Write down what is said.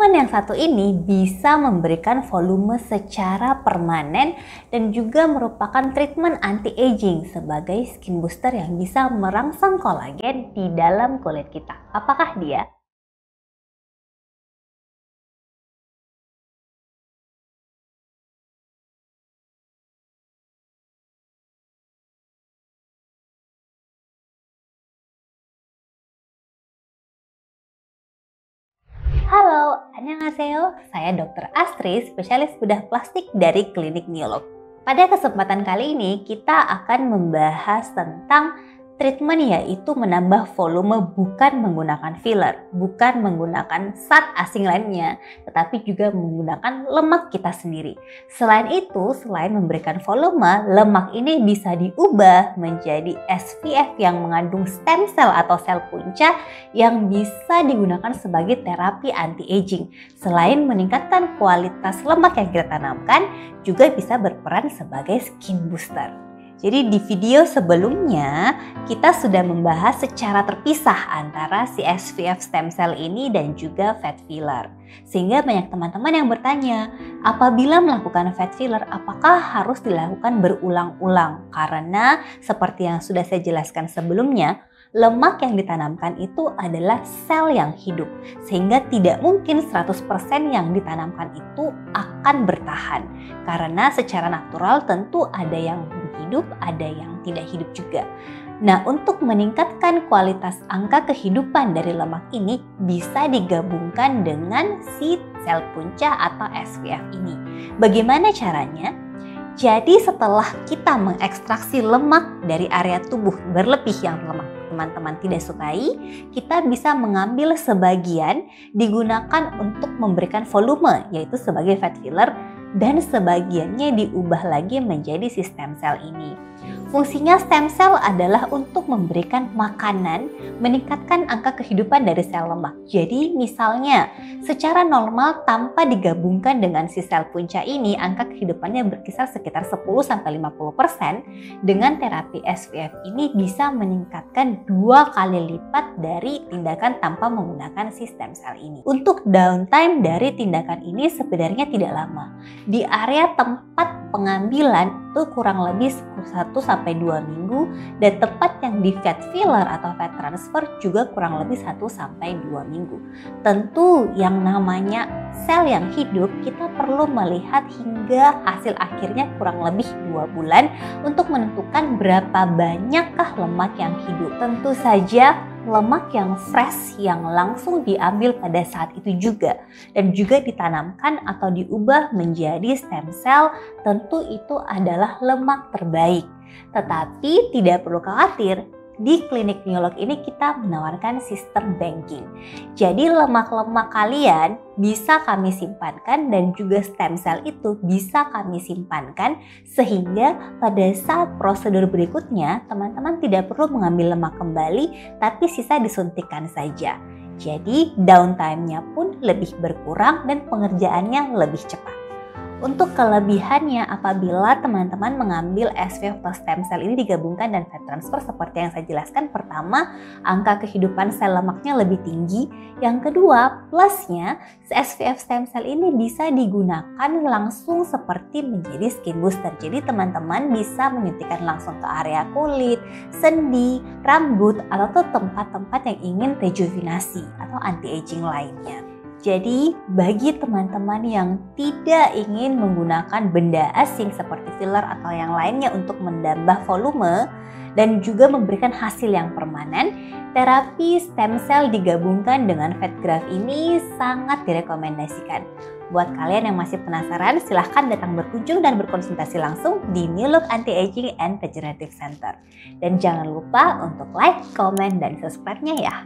Treatment yang satu ini bisa memberikan volume secara permanen dan juga merupakan treatment anti-aging sebagai skin booster yang bisa merangsang kolagen di dalam kulit kita. Apakah dia? Halo, annyeonghaseyo. Saya Dr. Astri, spesialis bedah plastik dari Klinik Neolog. Pada kesempatan kali ini kita akan membahas tentang treatment, yaitu menambah volume bukan menggunakan filler, bukan menggunakan zat asing lainnya, tetapi juga menggunakan lemak kita sendiri. Selain itu, selain memberikan volume, lemak ini bisa diubah menjadi SPF yang mengandung stem cell atau sel punca yang bisa digunakan sebagai terapi anti-aging. Selain meningkatkan kualitas lemak yang kita tanamkan, juga bisa berperan sebagai skin booster. Jadi di video sebelumnya kita sudah membahas secara terpisah antara si SPF stem cell ini dan juga fat filler. Sehingga banyak teman-teman yang bertanya, apabila melakukan fat filler apakah harus dilakukan berulang-ulang? Karena seperti yang sudah saya jelaskan sebelumnya, lemak yang ditanamkan itu adalah sel yang hidup, sehingga tidak mungkin 100% yang ditanamkan itu akan bertahan. Karena secara natural tentu ada yang hidup, ada yang tidak hidup juga. Nah, untuk meningkatkan kualitas angka kehidupan dari lemak ini bisa digabungkan dengan si sel punca atau SPF ini. Bagaimana caranya? Jadi setelah kita mengekstraksi lemak dari area tubuh berlebih yang lemak teman-teman tidak sukai, kita bisa mengambil sebagian digunakan untuk memberikan volume, yaitu sebagai fat filler, dan sebagiannya diubah lagi menjadi si stem cell ini. Fungsinya stem cell adalah untuk memberikan makanan, meningkatkan angka kehidupan dari sel lemak. Jadi misalnya secara normal tanpa digabungkan dengan si sel punca ini, angka kehidupannya berkisar sekitar 10-50%. Dengan terapi SPF ini bisa meningkatkan 2 kali lipat dari tindakan tanpa menggunakan si stem cell ini. Untuk downtime dari tindakan ini sebenarnya tidak lama. Di area tempat pengambilan itu kurang lebih 1-2 minggu, dan tempat yang di fat filler atau fat transfer juga kurang lebih 1-2 minggu. Tentu yang namanya sel yang hidup kita perlu melihat hingga hasil akhirnya kurang lebih 2 bulan untuk menentukan berapa banyakkah lemak yang hidup. Tentu saja lemak yang fresh yang langsung diambil pada saat itu juga dan juga ditanamkan atau diubah menjadi stem cell, tentu itu adalah lemak terbaik. Tetapi tidak perlu khawatir, di Klinik Neolog ini kita menawarkan sistem banking. Jadi lemak-lemak kalian bisa kami simpankan dan juga stem cell itu bisa kami simpankan, sehingga pada saat prosedur berikutnya teman-teman tidak perlu mengambil lemak kembali, tapi sisa disuntikkan saja. Jadi downtime-nya pun lebih berkurang dan pengerjaannya lebih cepat. Untuk kelebihannya, apabila teman-teman mengambil SPF plus stem cell ini digabungkan dan fat transfer seperti yang saya jelaskan, pertama, angka kehidupan sel lemaknya lebih tinggi. Yang kedua, plusnya SPF stem cell ini bisa digunakan langsung seperti menjadi skin booster. Jadi teman-teman bisa menyuntikkan langsung ke area kulit, sendi, rambut, atau tempat-tempat yang ingin rejuvenasi atau anti-aging lainnya. Jadi bagi teman-teman yang tidak ingin menggunakan benda asing seperti filler atau yang lainnya untuk menambah volume dan juga memberikan hasil yang permanen, terapi stem cell digabungkan dengan fat graft ini sangat direkomendasikan. Buat kalian yang masih penasaran, silahkan datang berkunjung dan berkonsultasi langsung di Neolog Anti-Aging and Regenerative Center. Dan jangan lupa untuk like, comment, dan subscribe-nya ya.